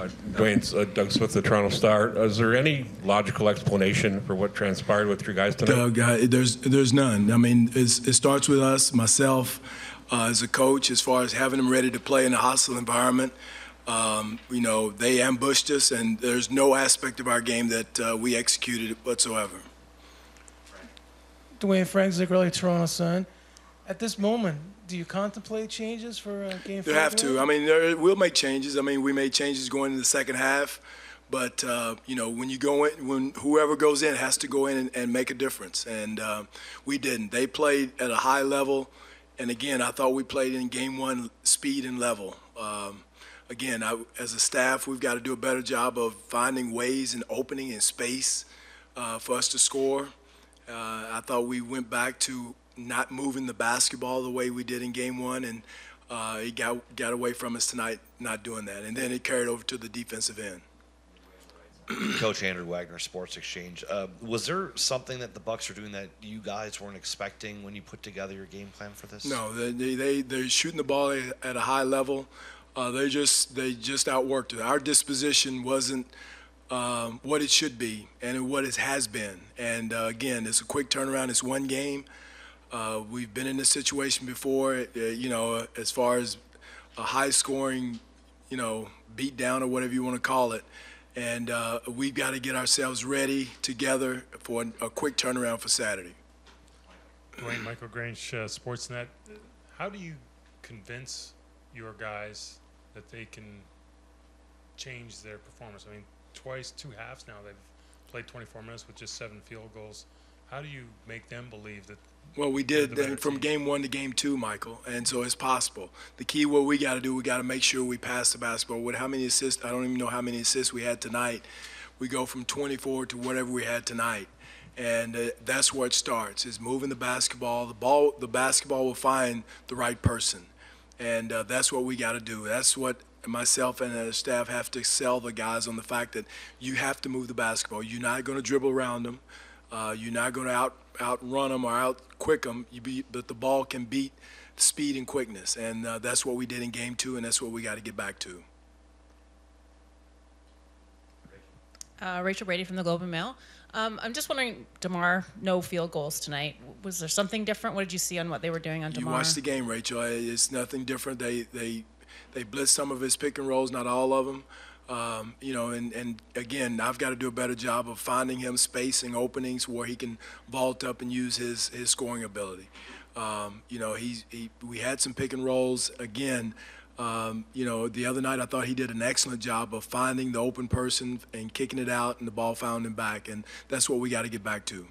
Dwayne's Doug Smith, the Toronto Star. Is there any logical explanation for what transpired with your guys tonight? Doug, there's none. I mean, it starts with us, myself, as a coach, as far as having them ready to play in a hostile environment. They ambushed us, and there's no aspect of our game that we executed whatsoever. Dwane, Frank Ziegler, Toronto Sun. At this moment, do you contemplate changes for Game 4? There have to. I mean, we'll make changes. I mean, we made changes going into the second half. But, when you go in, when whoever goes in has to go in and make a difference. And we didn't. They played at a high level. And, again, I thought we played in Game 1 speed and level. As a staff, we've got to do a better job of finding ways and opening and space for us to score. I thought we went back to not moving the basketball the way we did in Game 1, and it got away from us tonight not doing that. And then it carried over to the defensive end. Coach Andrew Wagner, Sports Exchange. Was there something that the Bucks are doing that you guys weren't expecting when you put together your game plan for this? No, they're shooting the ball at a high level. They just outworked it. Our disposition wasn't what it should be and what it has been. And again, it's a quick turnaround. It's one game. We've been in this situation before. As far as a high-scoring, beat down or whatever you want to call it. And we've got to get ourselves ready together for a quick turnaround for Saturday. Dwane, Michael Grange, Sportsnet. How do you convince your guys that they can change their performance? I mean, twice, 2 halves now, they've played 24 minutes with just 7 field goals. How do you make them believe that? Well, we did from Game 1 to Game 2, Michael, and so it's possible. The key, what we got to do, we got to make sure we pass the basketball. With how many assists, I don't even know how many assists we had tonight. We go from 24 to whatever we had tonight. And that's where it starts, is moving the basketball. The basketball will find the right person. And that's what we got to do. That's what myself and the staff have to sell the guys on, the fact that you have to move the basketball. You're not going to dribble around them. You're not going to outrun them or out-quick them. But the ball can beat speed and quickness. And that's what we did in Game 2, and that's what we got to get back to. Rachel Brady from the Globe and Mail. I'm just wondering, DeMar, no field goals tonight. Was there something different? What did you see on what they were doing on DeMar? You watched the game, Rachel. It's nothing different. They blitzed some of his pick and rolls, not all of them. And again, I've got to do a better job of finding him spacing openings where he can vault up and use his scoring ability. We had some pick and rolls again. The other night I thought he did an excellent job of finding the open person and kicking it out, and the ball found him back, and that's what we got to get back to.